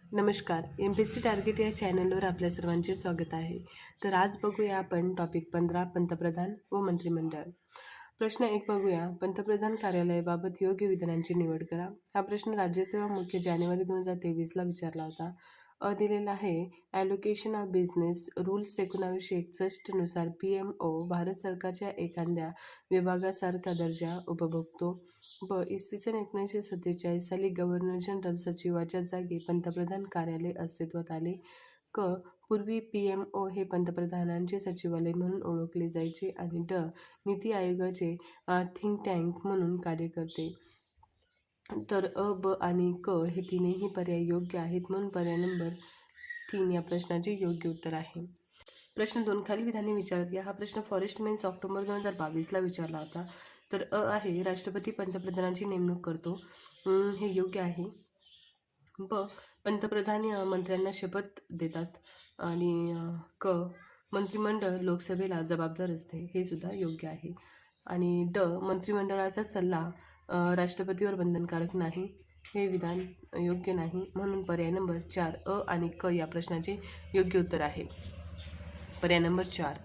नमस्कार. MPSC target या चॅनलवर आपल्या सर्वांचे स्वागत आहे. तर आज बघूया आपण टॉपिक 15 पंतप्रधान व मंत्रिमंडळ. प्रश्न 1 बघूया. पंतप्रधान कार्यालयाबाबत योग्य विधानांची निवड करा. हा प्रश्न राज्यसेवा मुख्य जानेवारी 2023ला विचारला होता. दिलेला आहे ॲलोकेशन ऑफ बिझनेस रूल्स 1961 नुसार PMO भारत सरकारच्या एखाद्या विभागासारखा दर्जा उपभोगतो. इसवी सन 1947 साली गव्हर्नर जनरल सचिवाच्या जागी पंतप्रधान कार्यालय अस्तित्वात आले. पूर्वी PMO हे पंतप्रधानांचे सचिवालय म्हणून ओळखले जायचे आणि नीती आयोगाचे थिंक टँक म्हणून कार्य करते. तर ब आणि क हे तीनही पर्याय योग्य आहेत, म्हणून पर्याय नंबर 3 या प्रश्नाचे योग्य उत्तर आहे. प्रश्न 2 खालील विधाने विचारत घ्या. हा प्रश्न फॉरेस्ट मेन्स ऑक्टोबर 2022ला विचारला होता. तर आहे राष्ट्रपती पंतप्रधानांची नेमणूक करतो, हे योग्य आहे. पंतप्रधान मंत्र्यांना शपथ देतात आणि मंत्रिमंडळ लोकसभेला जबाबदार असते, हे सुद्धा योग्य आहे. आणि मंत्रिमंडळाचा सल्ला राष्ट्रपतीवर बंधनकारक नाही, हे विधान योग्य नाही, म्हणून पर्याय नंबर 4 आणि क या प्रश्नाचे योग्य उत्तर आहे. पर्याय नंबर 4.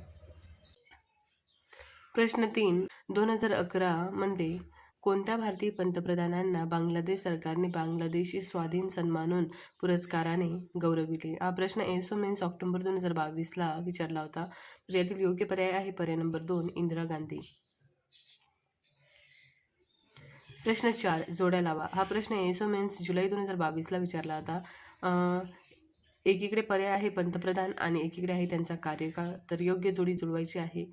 प्रश्न 3 2011 मध्ये कोणत्या भारतीय पंतप्रधानांना बांगलादेश सरकारने बांगलादेशी स्वाधीन सन्मानून पुरस्काराने गौरविले? हा प्रश्न मेन्स ऑक्टोबर 2022ला विचारला होता. तर यातील योग्य पर्याय आहे पर्याय नंबर 2 इंदिरा गांधी. प्रश्न 4 जोड्या लावा. हा प्रश्न मेन्स जुलै 2022ला विचारला होता. एकीकडे पर्याय आहे पंतप्रधान आणि एकीकडे आहे त्यांचा कार्यकाळ. तर योग्य जोडी जुळवायची आहे.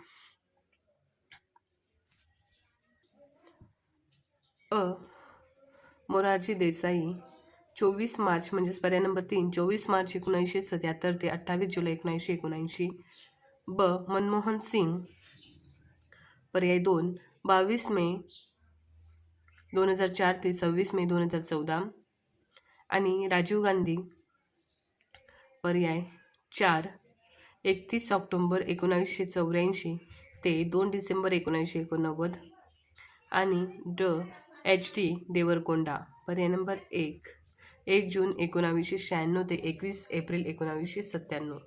मोरारजी देसाई 24 मार्च म्हणजेच पर्याय नंबर 3 24 मार्च 1977 ते 28 जुलै 1979. मनमोहन सिंग पर्याय 2 22 मे 2004 ते 26 मे 2014. आणि राजीव गांधी पर्याय 4 31 ऑक्टोबर 1984 ते 2 डिसेंबर 1989. आणि HD देवरकोंडा पर्याय नंबर 1 जून 1996 ते 21 एप्रिल 1997.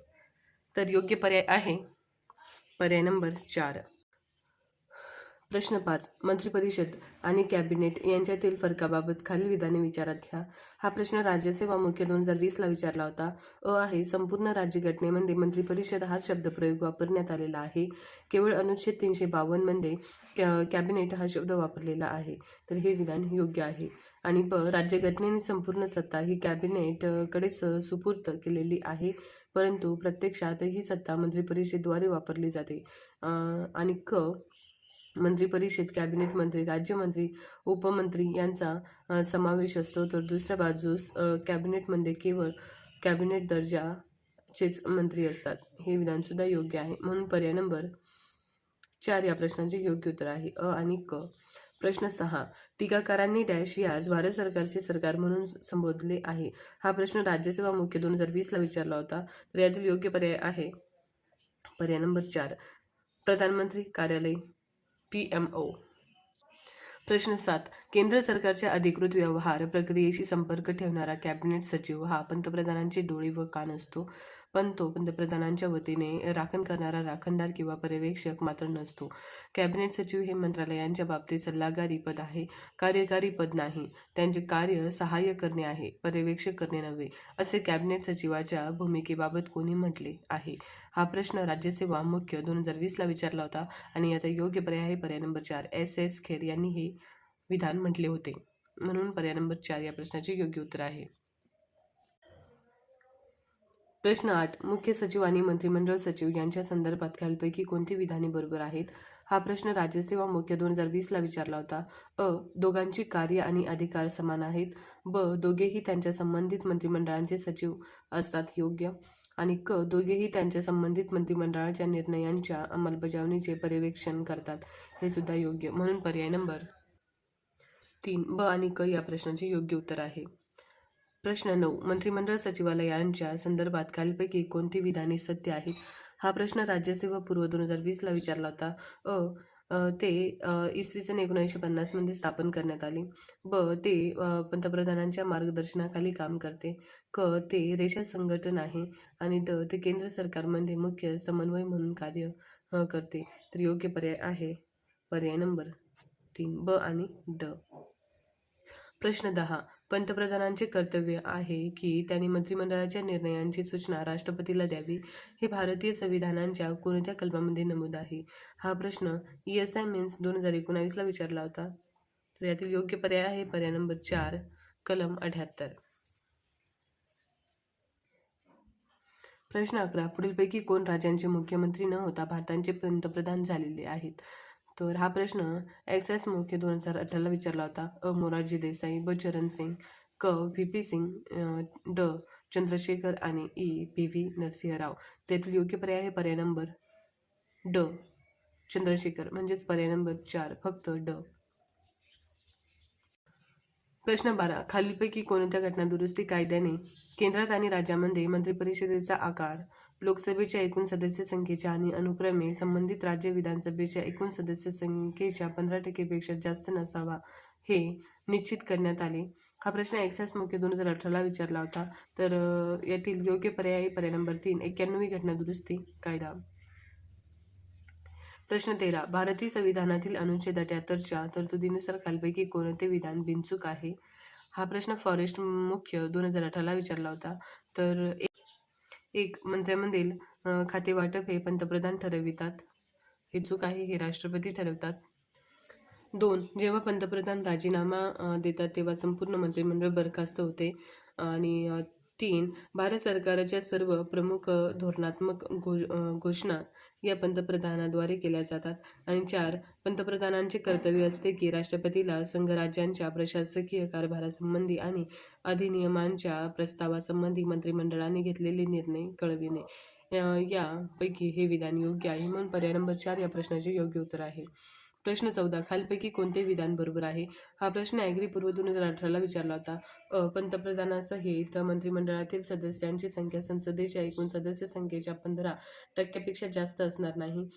तर योग्य पर्याय आहे पर्याय नंबर 4. प्रश्न 5 मंत्रिपरिषद आणि कॅबिनेट यांच्यातील फरकाबाबत खालील विधाने विचारात घ्या. हा प्रश्न राज्यसेवा मुख्य 2020ला विचारला होता. आहे संपूर्ण राज्यघटनेमध्ये मंत्रिपरिषद हा शब्दप्रयोग वापरण्यात आलेला आहे. केवळ अनुच्छेद 352 मध्ये कॅबिनेट हा शब्द वापरलेला आहे. तर हे विधान योग्य आहे. आणि राज्यघटनेने संपूर्ण सत्ता ही कॅबिनेटकडे सुपूर्द केलेली आहे, परंतु प्रत्यक्षात ही सत्ता मंत्रिपरिषदेद्वारे वापरली जाते. आणि मंत्रिपरिषद कॅबिनेट मंत्री, राज्यमंत्री, उपमंत्री यांचा समावेश असतो. तर दुसऱ्या बाजूस कॅबिनेटमध्ये केवळ कॅबिनेट दर्जाचेच मंत्री असतात. हे विधानसुद्धा योग्य आहे, म्हणून पर्याय नंबर 4 या प्रश्नाचे योग्य उत्तर आहे आणि क. प्रश्न 6 टीकाकारांनी डॅश यास भारत सरकारचे सरकार म्हणून संबोधले आहे. हा प्रश्न राज्यसेवा मुख्य 2020ला विचारला होता. तर यातील योग्य पर्याय आहे पर्याय नंबर 4 प्रधानमंत्री कार्यालय PMO. प्रश्न 7 केंद्र सरकारच्या अधिकृत व्यवहार प्रक्रियेशी संपर्क ठेवणारा कॅबिनेट सचिव हा पंतप्रधानांचे डोळे व कान असतो, पण तो पंतप्रधानांच्या वतीने राखण करणारा राखणदार किंवा पर्यवेक्षक मात्र नसतो. कॅबिनेट सचिव हे मंत्रालयांच्या बाबतीत सल्लागारी पद आहे, कार्यकारी पद नाही. त्यांचे कार्य सहाय्य करणे आहे, पर्यवेक्षक करणे नव्हे, असे कॅबिनेट सचिवाच्या भूमिकेबाबत कोणी म्हटले आहे? हा प्रश्न राज्यसेवा मुख्य 2020ला विचारला होता आणि याचा योग्य पर्याय आहे पर्याय नंबर 4 SS खेर यांनी हे विधान म्हटले होते, म्हणून पर्याय नंबर 4 या प्रश्नाचे योग्य उत्तर आहे. प्रश्न 8 मुख्य सचिव आणि मंत्रिमंडळ सचिव यांच्या संदर्भात खालीलपैकी कोणती विधाने बरोबर आहेत? हा प्रश्न राज्यसेवा मुख्य 2020ला विचारला होता. दोघांची कार्य आणि अधिकार समान आहेत. दोघेही त्यांच्या संबंधित मंत्रिमंडळाचे सचिव असतात, योग्य. आणि दोघेही त्यांच्या संबंधित मंत्रिमंडळाच्या निर्णयांच्या अंमलबजावणीचे पर्यवेक्षण करतात, हे सुद्धा योग्य, म्हणून पर्याय नंबर 3 आणि क या प्रश्नाचे योग्य उत्तर आहे. प्रश्न 9 मंत्रिमंडळ सचिवालयांच्या संदर्भात खालीलपैकी कोणती विधाने सत्य आहेत? हा प्रश्न राज्यसेवा पूर्व 2020ला विचारला होता. ते इसवी सन 1950मध्ये स्थापन करण्यात आली. ते पंतप्रधानांच्या मार्गदर्शनाखाली काम करते. ते रेषा संघटन आहे. आणि ते केंद्र सरकारमध्ये मुख्य समन्वय म्हणून कार्य करते. तर योग्य पर्याय आहे पर्याय नंबर 3 आणि ड. प्रश्न 10. पंतप्रधानांचे कर्तव्य आहे की त्यांनी मंत्रिमंडळाच्या निर्णयांची सूचना राष्ट्रपतीला द्यावी. हे भारतीय संविधानाच्या कोणत्या कलमामध्ये नमूद आहे? हा प्रश्न ESI मेन्स 2019ला विचारला होता. तर यातील योग्य पर्याय आहे पर्याय नंबर 4 कलम 78. प्रश्न 11. पुढीलपैकी कोण राज्यांचे मुख्यमंत्री न होता भारताचे पंतप्रधान झालेले आहेत? तर हा प्रश्न एक्साइज मुख्य 2018ला विचारला होता. मोरारजी देसाई, ब चरण सिंग, क VP सिंग, ड चंद्रशेखर आणि PV नरसिंह राव. त्यातील योग्य पर्याय आहे पर्याय नंबर ड चंद्रशेखर, म्हणजेच पर्याय नंबर 4 फक्त ड. प्रश्न 12. खालीलपैकी कोणत्या घटनादुरुस्ती कायद्याने केंद्रात आणि राज्यामध्ये मंत्रिपरिषदेचा आकार लोकसभेच्या एकूण सदस्य संख्येच्या आणि अनुक्रमे संबंधित राज्य विधानसभेच्या एकूण सदस्य संख्येच्या 15% पेक्षा जास्त नसावा हे निश्चित करण्यात आले? हा प्रश्न एक्साइज मुख्य 2018ला विचारला होता. तर यातील योग्य पर्याय आहे पर्याय नंबर 3 91वी घटनादुरुस्ती कायदा. प्रश्न 13. भारतीय संविधानातील अनुच्छेद 78च्या तरतुदीनुसार खालीलपैकी कोणते विधान बिनचूक आहे? हा प्रश्न फॉरेस्ट मुख्य 2018ला विचारला होता. तर एक मंत्र्यांमधील खाते वाटप हे पंतप्रधान ठरवितात. हे चूक आहे, हे राष्ट्रपती ठरवतात. 2. जेव्हा पंतप्रधान राजीनामा देतात तेव्हा संपूर्ण मंत्रिमंडळ बरखास्त होते. आणि 3. भारत सरकारच्या सर्व प्रमुख धोरणात्मक घोषणा या पंतप्रधानाद्वारे केल्या जातात. आणि 4. पंतप्रधानांचे कर्तव्य असते की राष्ट्रपतीला संघराज्यांच्या प्रशासकीय कारभारासंबंधी आणि अधिनियमांच्या प्रस्तावासंबंधी मंत्रिमंडळाने घेतलेले निर्णय कळविणे. यापैकी हे विधान योग्य आहे, म्हणून पर्याय नंबर 4 या प्रश्नाचे योग्य उत्तर आहे. प्रश्न 14. खालीलपैकी कोणते विधान बरोबर आहे? हा प्रश्न ॲग्रीपूर्व 2018ला विचारला होता. पंतप्रधानासहित मंत्रिमंडळातील सदस्यांची संख्या संसदेच्या एकूण सदस्य संख्येच्या 15% जास्त असणार नाही.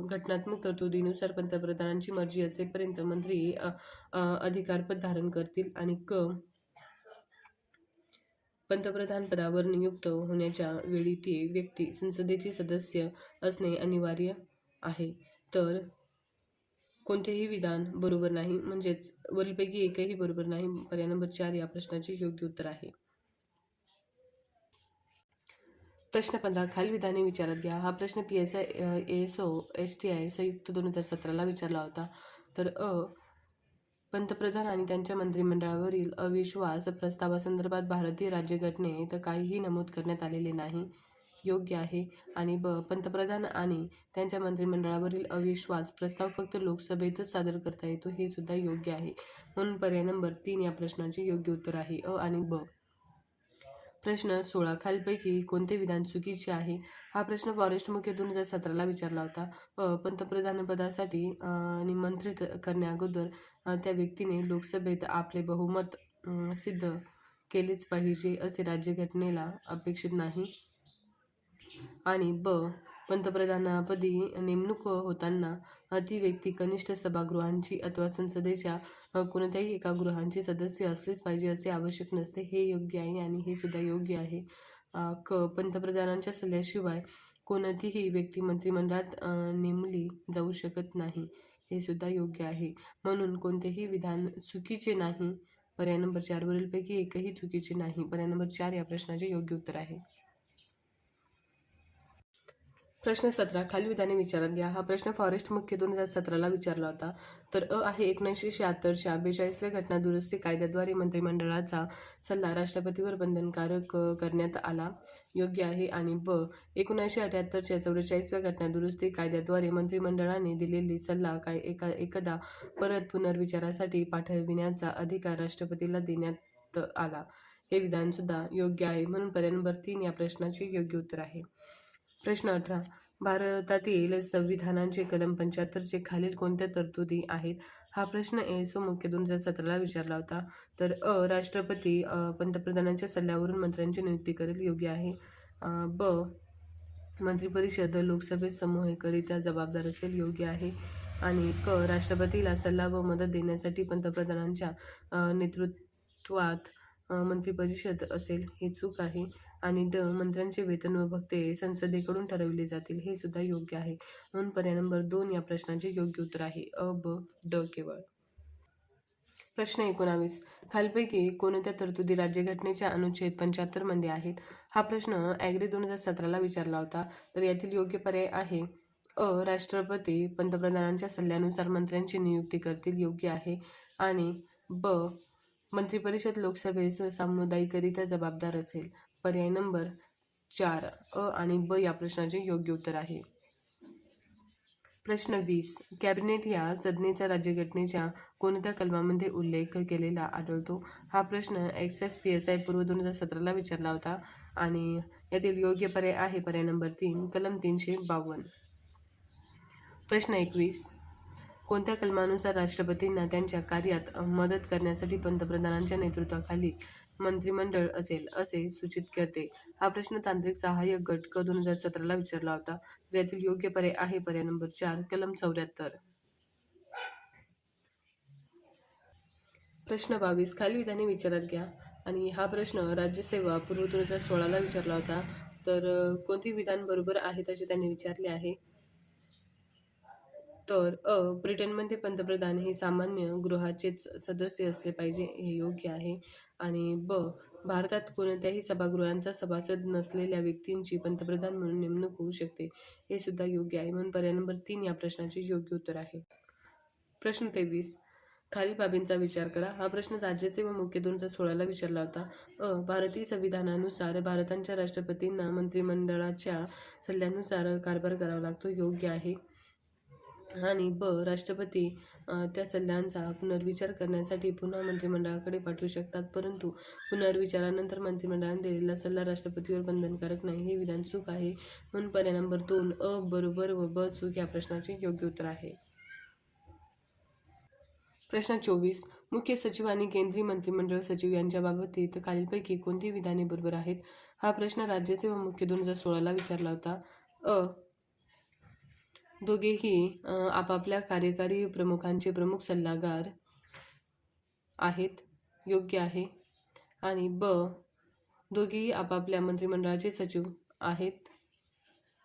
घटनात्मक तरतुदीनुसार पंतप्रधानांची मर्जी असेपर्यंत मंत्री अधिकारपद धारण करतील. आणि पंतप्रधान पदावर नियुक्त होण्याच्या वेळी ती व्यक्ती संसदेची सदस्य असणे अनिवार्य आहे. तर कोणतेही विधान बरोबर नाही, म्हणजेच वरीलपैकी एकही बरोबर नाही. पर्याय नंबर 4 या प्रश्नाचे योग्य उत्तर आहे. प्रश्न 15. खालील विधाने विचारात घ्या. हा प्रश्न PSI ASO STI संयुक्त 2017ला विचारला होता. तर पंतप्रधान आणि त्यांच्या मंत्रिमंडळावरील अविश्वास प्रस्तावासंदर्भात भारतीय राज्यघटनेत काहीही नमूद करण्यात आलेले नाही. योग्य आहे. आणि पंतप्रधान आणि त्यांच्या मंत्रिमंडळावरील अविश्वास प्रस्ताव फक्त लोकसभेतच सादर करता येतो. हे सुद्धा योग्य आहे, म्हणून पर्याय नंबर 3 या प्रश्नाचे योग्य उत्तर आहे आणि ब. प्रश्न 16. खालीलपैकी कोणते विधान चुकीचे आहे? हा प्रश्न फॉरेस्ट मुख्य 2017ला विचारला होता. पंतप्रधानपदासाठी निमंत्रित करण्याअगोदर त्या व्यक्तीने लोकसभेत आपले बहुमत सिद्ध केलेच पाहिजे असे राज्यघटनेला अपेक्षित नाही. आणि पंतप्रधानपदी नेमणूक होताना ती व्यक्ती कनिष्ठ सभागृहांची अथवा संसदेच्या कोणत्याही एका गृहांची सदस्य असलेच पाहिजे असे आवश्यक नसते. हे योग्य आहे आणि हे सुद्धा योग्य आहे. पंतप्रधानांच्या सल्ल्याशिवाय कोणतीही व्यक्ती मंत्रिमंडळात नेमली जाऊ शकत नाही. हे सुद्धा योग्य आहे, म्हणून कोणतेही विधान चुकीचे नाही. पर्याय नंबर 4 वरीलपैकी एकही चुकीचे नाही. पर्याय नंबर 4 या प्रश्नाचे योग्य उत्तर आहे. प्रश्न 17. खालील विधाने विचारात घ्या. हा प्रश्न फॉरेस्ट मुख्य 2017ला विचारला होता. तर आहे 1976च्या 42व्या घटनादुरुस्ती कायद्याद्वारे मंत्रिमंडळाचा सल्ला राष्ट्रपतीवर बंधनकारक करण्यात आला. योग्य आहे. आणि 1978च्या 44व्या घटनादुरुस्ती कायद्याद्वारे मंत्रिमंडळाने दिलेली सल्ला एकदा परत पुनर्विचारासाठी पाठविण्याचा अधिकार राष्ट्रपतीला देण्यात आला. हे विधान सुद्धा योग्य आहे, म्हणून पर्याय नंबर 3 या प्रश्नाचे योग्य उत्तर आहे. प्रश्न 18. भारतातील संविधानाचे कलम 75चे खालील कोणत्या तरतुदी आहेत? हा प्रश्न ASO मुख्य 2017ला विचारला होता. तर राष्ट्रपती पंतप्रधानांच्या सल्ल्यावरून मंत्र्यांची नियुक्ती करेल. योग्य आहे. मंत्रिपरिषद लोकसभेत सामूहिकरित्या जबाबदार असेल. योग्य आहे. आणि क राष्ट्रपतीला सल्ला व मदत देण्यासाठी पंतप्रधानांच्या नेतृत्वात मंत्रिपरिषद असेल, हे चूक आहे. आणि ड मंत्र्यांचे वेतन व भत्ते संसदेकडून ठरवले जातील, हे सुद्धा योग्य आहे. म्हणून पर्याय नंबर 2 या प्रश्नाचे योग्य उत्तर आहे. अ, ब, ड केवळ. प्रश्न 19. खालीलपैकी कोणत्या तरतुदी राज्यघटनेच्या अनुच्छेद 75 मध्ये आहेत? हा प्रश्न ॲग्री 2017ला विचारला होता. तर यातील योग्य पर्याय आहे अ. राष्ट्रपती पंतप्रधानांच्या सल्ल्यानुसार मंत्र्यांची नियुक्ती करतील, योग्य आहे. आणि ब. मंत्रिपरिषद लोकसभेस सामुदायिकरित्या जबाबदार असेल. पर्याय नंबर 4 अ आणि ब या प्रश्नाचे योग्य उत्तर आहे. प्रश्न 20. कॅबिनेट या संज्ञेचा राज्यघटनेच्या कोणत्या कलमामध्ये उल्लेख केलेला आढळतो? हा प्रश्न XSPSI पूर्व 2017ला विचारला होता. आणि यातील योग्य पर्याय आहे पर्याय नंबर 3 कलम 352. प्रश्न 21. कोणत्या कलमानुसार राष्ट्रपतींना त्यांच्या कार्यात मदत करण्यासाठी पंतप्रधानांच्या नेतृत्वाखाली मंत्रिमंडळ असेल, असे सूचित करते? हा प्रश्न तांत्रिक सहाय्यक गट क 2017ला विचारला होता. तर यातील योग्य पर्याय आहे पर्याय नंबर 4 कलम 74. प्रश्न 22. खालील विधाने विचारात घ्या. आणि हा प्रश्न राज्यसेवा पूर्व 2016ला विचारला होता. तर कोणती विधान बरोबर आहेत असे त्यांनी विचारले आहे? तर अ. ब्रिटनमध्ये पंतप्रधान हे सामान्य गृहाचेच सदस्य असले पाहिजे, हे योग्य आहे. आणि ब. भारतात कोणत्याही सभागृहांचा सभासद नसलेल्या व्यक्तींची पंतप्रधान म्हणून नेमणूक होऊ शकते, हे सुद्धा योग्य आहे. म्हणून पर्याय नंबर 3 या प्रश्नाचे योग्य उत्तर आहे. प्रश्न 23. खालील बाबींचा विचार करा. हा प्रश्न राज्यसेवा मुख्य 2016ला विचारला होता. अ. भारतीय संविधानानुसार भारताच्या राष्ट्रपतींना मंत्रिमंडळाच्या सल्ल्यानुसार कारभार करावा लागतो, योग्य आहे. आणि ब. राष्ट्रपती त्या सल्ल्यांचा पुनर्विचार करण्यासाठी पुन्हा मंत्रिमंडळाकडे पाठवू शकतात, परंतु पुनर्विचारानंतर मंत्रिमंडळाने दिलेला सल्ला राष्ट्रपतीवर बंधनकारक नाही, हे विधान चूक आहे. म्हणून पर्याय नंबर 2 अ बरोबर व ब चूक या प्रश्नाचे योग्य उत्तर आहे. प्रश्न 24. मुख्य सचिव आणि केंद्रीय मंत्रिमंडळ सचिव यांच्या बाबतीत खालीलपैकी कोणती विधाने बरोबर आहेत? हा प्रश्न राज्यसेवा मुख्य 2016ला विचारला होता. अ. दोघेही आपापल्या कार्यकारी प्रमुखांचे प्रमुख सल्लागार आहेत, योग्य आहे. आणि ब. दोघेही आपापल्या मंत्रिमंडळाचे सचिव आहेत,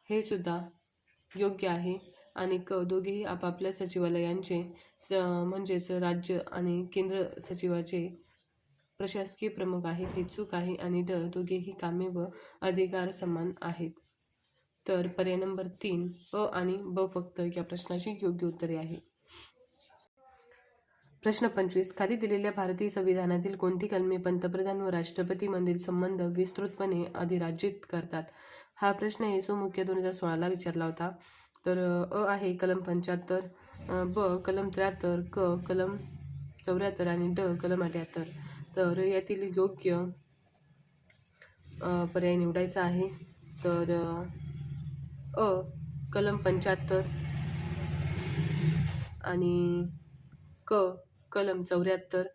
हे सुद्धा योग्य आहे. आणि क. दोघेही आपापल्या सचिवालयांचे म्हणजेच राज्य आणि केंद्र सचिवाचे प्रशासकीय प्रमुख आहेत, हे चूक आहे. आणि ड. दोघेही कामे व अधिकार समान आहेत. तर पर्याय नंबर 3 अ आणि ब फक्त या प्रश्नाची योग्य उत्तरे आहे. प्रश्न 25. खाली दिलेल्या भारतीय संविधानातील कोणती कलमे पंतप्रधान व राष्ट्रपतीमधील संबंध विस्तृतपणे अधिराज्यित करतात? हा प्रश्न येसो मुख्य 2016ला विचारला होता. तर अ आहे कलम 75, ब कलम 73, क कलम 74 आणि ड कलम 78. तर यातील योग्य पर्याय निवडायचा आहे. तर अ कलम 75 आणि क कलम 74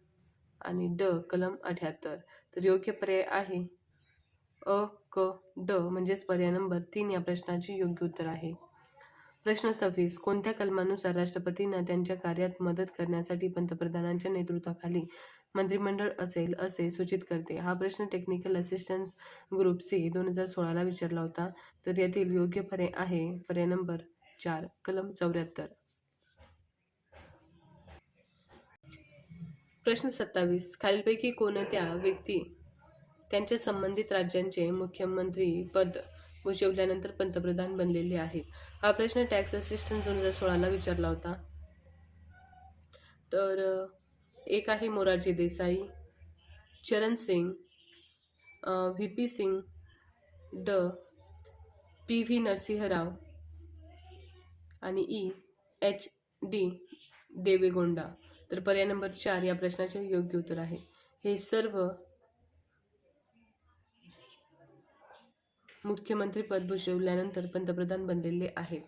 आणि ड कलम 78. तर योग्य पर्याय आहे अ, क, ड म्हणजेच पर्याय नंबर 3 या प्रश्नाचे योग्य उत्तर आहे. प्रश्न 26. कोणत्या कलमानुसार राष्ट्रपतींना त्यांच्या कार्यात मदत करण्यासाठी पंतप्रधानांच्या नेतृत्वाखाली मंत्रिमंडळ असेल, असे सूचित करते? हा प्रश्न टेक्निकल असिस्टन्स ग्रुप सी 2016ला विचारला होता. तर यातील योग्य पर्याय आहे पर्याय नंबर 4 कलम 74. प्रश्न 27. खालीलपैकी कोणत्या व्यक्ती त्यांच्या संबंधित राज्यांचे मुख्यमंत्री पद भूषवल्यानंतर पंतप्रधान बनलेले आहेत? हा प्रश्न टॅक्स असिस्टंट 2016ला विचारला होता. तर एक आहे मोरारजी देसाई, चरण सिंग, VP सिंग, ड PV नरसिंहराव आणि HD देवेगौडा. तर पर्याय नंबर 4 या प्रश्नाचे योग्य उत्तर आहे. हे सर्व मुख्यमंत्री पद भूषवल्यानंतर पंतप्रधान बनलेले आहेत.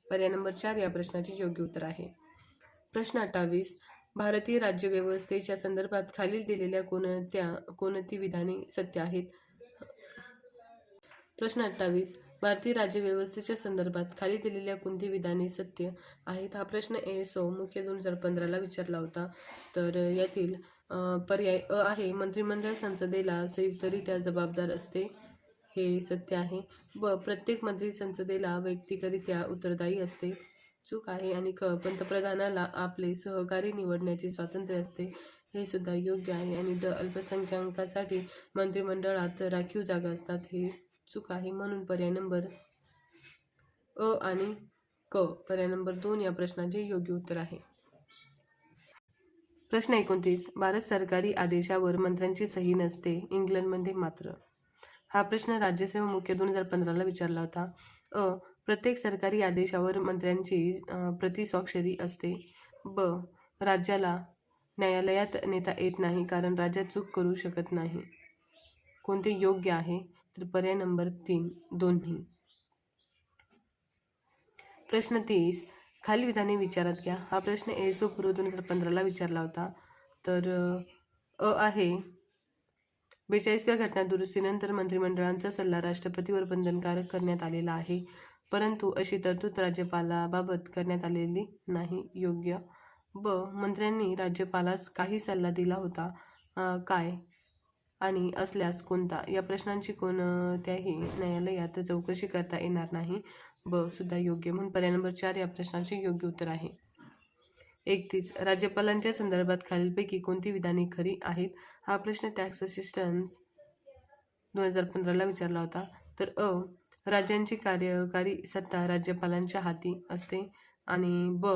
पर्याय नंबर 4 या प्रश्नाचे योग्य उत्तर आहे. प्रश्न 28. भारतीय राज्यव्यवस्थेच्या संदर्भात खालील दिलेल्या कोणती विधाने सत्य आहेत? प्रश्न 28. भारतीय राज्यव्यवस्थेच्या संदर्भात खाली दिलेल्या कोणती विधाने सत्य आहेत? हा प्रश्न ASO मुख्य 2015ला विचारला होता. तर यातील पर्याय अ आहे, मंत्रिमंडळ संसदेला संयुक्तरित्या जबाबदार असते. हे सत्य आहे. ब, प्रत्येक मंत्री संसदेला वैयक्तिकरित्या उत्तरदायी असते. चूक आहे. आणि क, पंतप्रधानाला आपले सहकारी निवडण्याचे स्वातंत्र्य असते. हे सुद्धा योग्य आहे. आणि ड, अल्पसंख्याकांसाठी मंत्रिमंडळात राखीव जागा असतात. हे चूक आहे. म्हणून पर्याय नंबर अ आणि क, पर्याय नंबर 2 या प्रश्नाचे योग्य उत्तर आहे. प्रश्न 29. भारत सरकारी आदेशावर मंत्र्यांची सही नसते, इंग्लंडमध्ये मात्र. हा प्रश्न राज्यसेवा मुख्य 2015ला विचारला होता. अ, प्रत्येक सरकारी आदेशावर मंत्र्यांची प्रति स्वाक्षरी असते. ब, राज्याला न्यायालयात नेता येत नाही कारण राज्यात चूक करू शकत नाही. कोणते योग्य आहे? तर पर्याय नंबर 3 दोन्ही. प्रश्न 30. खालील विधाने विचारात घ्या. हा प्रश्न ASO पूर्व 2015ला विचारला होता. तर अ आहे, 42व्या घटना दुरुस्तीनंतर मंत्रिमंडळाचा सल्ला राष्ट्रपतीवर बंधनकारक करण्यात आलेला आहे, परंतु अशी तरतूद राज्यपालाबाबत करण्यात आलेली नाही. योग्य. ब, मंत्र्यांनी राज्यपालास काही सल्ला दिला होता, काय आणि असल्यास कोणता? या प्रश्नांची कोणत्याही न्यायालयात चौकशी करता येणार नाही. ब, सुद्धा योग्य. म्हणून पर्याय नंबर 4 या प्रश्नाचे योग्य उत्तर आहे. 31. राज्यपालांच्या संदर्भात खालीलपैकी कोणती विधाने खरी आहेत? हा प्रश्न टॅक्स असिस्टन्स 2015ला विचारला होता. तर अ, राज्यांची कार्यकारी सत्ता राज्यपालांच्या हाती असते. आणि ब,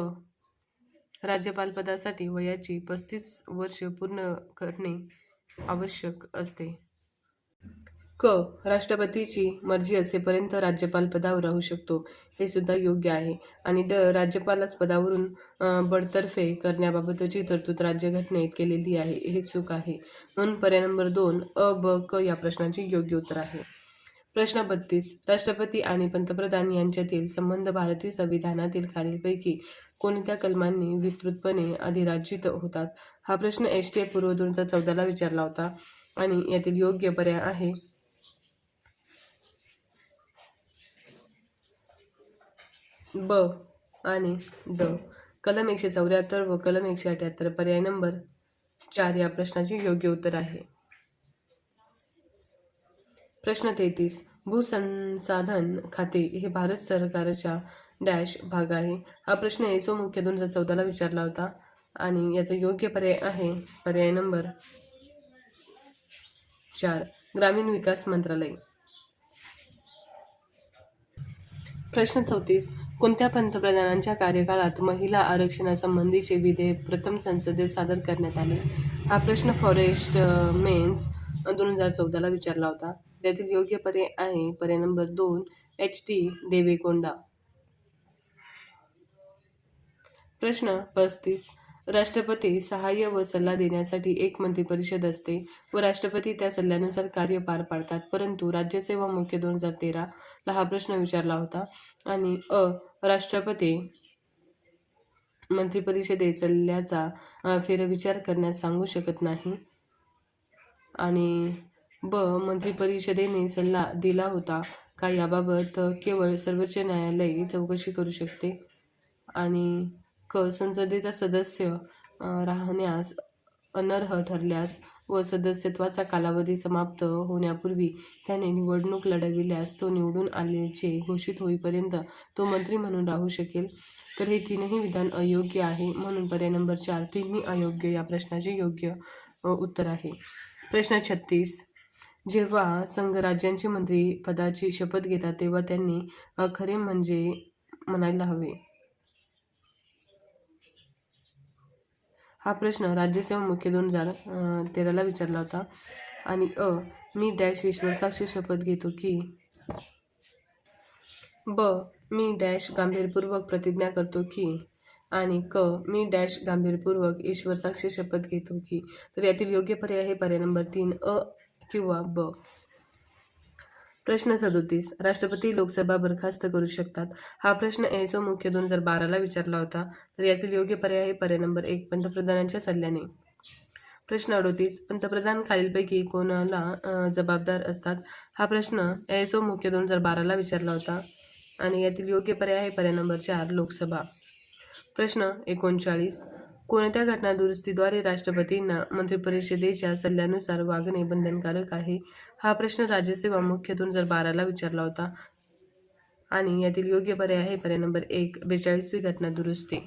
राज्यपाल पदासाठी वयाची 35 वर्ष पूर्ण करणे आवश्यक असते. क, राष्ट्रपतीची मर्जी असेपर्यंत राज्यपाल पदावर राहू शकतो. हे सुद्धा योग्य आहे. आणि ड, राज्यपालास पदावरून बडतर्फे करण्याबाबतची तरतूद राज्यघटनेत केलेली आहे. हे चूक आहे. म्हणून पर्याय नंबर 2 अ, ब, क या प्रश्नाचे योग्य उत्तर आहे. प्रश्न 32. राष्ट्रपती आणि पंतप्रधान यांच्यातील संबंध भारतीय संविधानातील खालीलपैकी कोणत्या कलमांनी विस्तृतपणे अधिराज्यित होतात? हा प्रश्न STA पूर्व 2014ला विचारला होता. आणि यातील योग्य पर्याय आहे ब आणि ड. कलम 174 व कलम 178. पर्याय नंबर 4 या प्रश्नाचे योग्य उत्तर आहे. प्रश्न 33. भूसंसाधन खाते हे भारत सरकारच्या डॅश भाग आहे. हा प्रश्न ASO मुख्य 2014ला विचारला होता. आणि याचा योग्य पर्याय आहे पर्याय नंबर 4 ग्रामीण विकास मंत्रालय. प्रश्न 34. कोणत्या पंतप्रधानांच्या कार्यकाळात महिला आरक्षणासंबंधीचे विधेयक प्रथम संसदेत सादर करण्यात आले? हा प्रश्न फॉरेस्ट मेन्स 2014ला विचारला होता. त्यातील योग्य पर्याय आहे पर्याय नंबर 2 HT देवेगौडा. प्रश्न 35. राष्ट्रपती सहाय्य व सल्ला देण्यासाठी एक मंत्रिपरिषद असते व राष्ट्रपती त्या सल्ल्यानुसार कार्य पार पाडतात, परंतु राज्यसेवा मुख्य 2013ला हा प्रश्न विचारला होता. आणि अ, राष्ट्रपती मंत्रिपरिषदेत सल्ल्याचा फेरविचार करण्यास सांगू शकत नाही. आणि ब, मंत्रिपरिषदेने सल्ला दिला होता का याबाबत केवळ सर्वोच्च न्यायालय चौकशी करू शकते. आणि क, संसदेचा सदस्य राहण्यास अनर्ह ठरल्यास व सदस्यत्वाचा कालावधी समाप्त होण्यापूर्वी त्याने निवडणूक लढविल्यास तो निवडून आल्याचे घोषित होईपर्यंत तो मंत्री म्हणून राहू शकेल. तर हे तीनही विधान अयोग्य आहे. म्हणून पर्याय नंबर 4 तिन्ही अयोग्य या प्रश्नाचे योग्य उत्तर आहे. प्रश्न 36. जेव्हा संघराज्यांचे मंत्री पदाची शपथ घेतात तेव्हा त्यांनी खरे म्हणजे म्हणायला हवे. हा प्रश्न राज्यसेवा मुख्य 2013ला विचारला होता. आणि अ, मी डॅश ईश्वर साक्षी शपथ घेतो की. ब, मी डॅश गांभीर्यपूर्वक प्रतिज्ञा करतो की. आणि क, मी डॅश गांभीर्यपूर्वक ईश्वर साक्षी शपथ घेतो की. तर यातील योग्य पर्याय आहे पर्याय नंबर 3 अ किंवा ब. प्रश्न 37. राष्ट्रपती लोकसभा बरखास्त करू शकतात. हा प्रश्न ASO मुख्य 2012ला विचारला होता. तर यातील योग्य पर्याय आहे पर्याय नंबर 1 पंतप्रधानांच्या सल्ल्याने. प्रश्न 38 पंतप्रधान खालीलपैकी कोणाला जबाबदार असतात? हा प्रश्न ASO मुख्य 2012ला विचारला होता आणि यातील योग्य पर्याय आहे पर्याय नंबर 4 लोकसभा. प्रश्न 39 कोणत्या घटना दुरुस्तीद्वारे राष्ट्रपतींना मंत्रिपरिषदेच्या सल्ल्यानुसार वागणे बंधनकारक आहे? हा प्रश्न राज्यसेवा मुख्य 2012ला विचारला होता आणि यातील योग्य पर्याय आहे पर्याय नंबर 1 42वी घटना दुरुस्ती.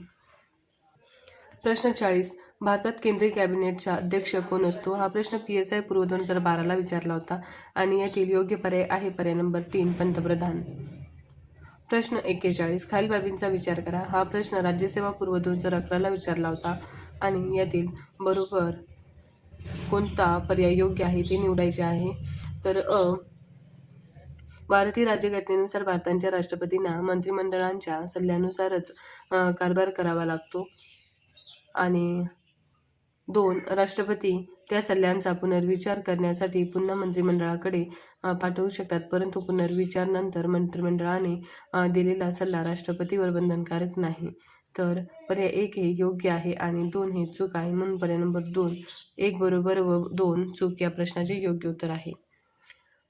प्रश्न 40 भारतात केंद्रीय कॅबिनेटचा अध्यक्ष कोण असतो? हा प्रश्न PSI पूर्व 2012ला विचारला होता आणि यातील योग्य पर्याय आहे पर्याय नंबर 3 पंतप्रधान. प्रश्न 41 खालील बाबींचा विचार करा. हा प्रश्न राज्यसेवा पूर्व 2011ला विचारला होता आणि यातील बरोबर कोणता पर्याय योग्य आहे ते निवडायचे आहे. तर भारतीय राज्यघटनेनुसार भारताच्या राष्ट्रपतींना मंत्रिमंडळांच्या सल्ल्यानुसारच कारभार करावा लागतो आणि 2 राष्ट्रपती त्या सल्ल्यांचा पुनर्विचार करण्यासाठी पुन्हा मंत्रिमंडळाकडे पाठवू शकतात, परंतु पुनर्विचारानंतर मंत्रिमंडळाने दिलेला सल्ला राष्ट्रपतीवर बंधनकारक नाही. तर पर्याय 1 हे योग्य आहे आणि 2 हे चूक आहे, म्हणून पर्याय नंबर 2 1 बरोबर व 2 चूक या प्रश्नाचे योग्य उत्तर आहे.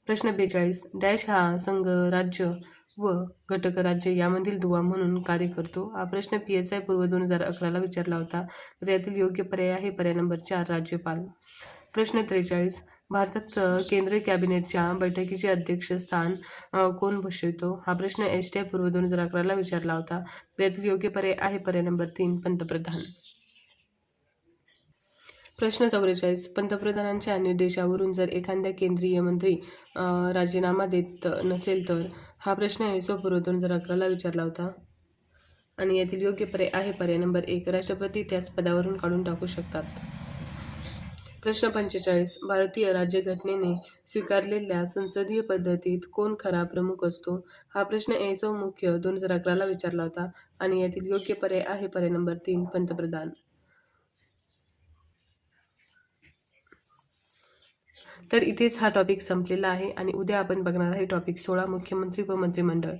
प्रश्न 42 डॅश हा संघराज्य व घटक राज्य यामधील दुवा म्हणून कार्य करतो. हा प्रश्न PSI पूर्व 2011ला विचारला होता. तर यातील योग्य पर्याय आहे पर्याय नंबर 4 राज्यपाल. प्रश्न 43 भारतात केंद्रीय कॅबिनेटच्या बैठकीचे अध्यक्षस्थान कोण भूषवितो? हा प्रश्न STI पूर्व 2011ला विचारला होता. तर यातील योग्य पर्याय आहे पर्याय नंबर 3 पंतप्रधान. प्रश्न 44 पंतप्रधानांच्या निर्देशावरून जर एखाद्या केंद्रीय मंत्री राजीनामा देत नसेल तर? हा प्रश्न ASO पूर्व 2011ला विचारला होता आणि यातील योग्य पर्याय आहे पर्याय नंबर 1 राष्ट्रपती त्यास पदावरून काढून टाकू शकतात. प्रश्न 45 भारतीय राज्यघटनेने स्वीकारलेल्या संसदीय पद्धतीत कोण खरा प्रमुख असतो? हा प्रश्न ASO मुख्य 2011ला विचारला होता आणि यातील योग्य पर्याय आहे पर्याय नंबर 3 पंतप्रधान. तर इथेच हा टॉपिक संपलेला आहे आणि उद्या आपण बघणार आहे टॉपिक 16 मुख्यमंत्री व मंत्रिमंडळ.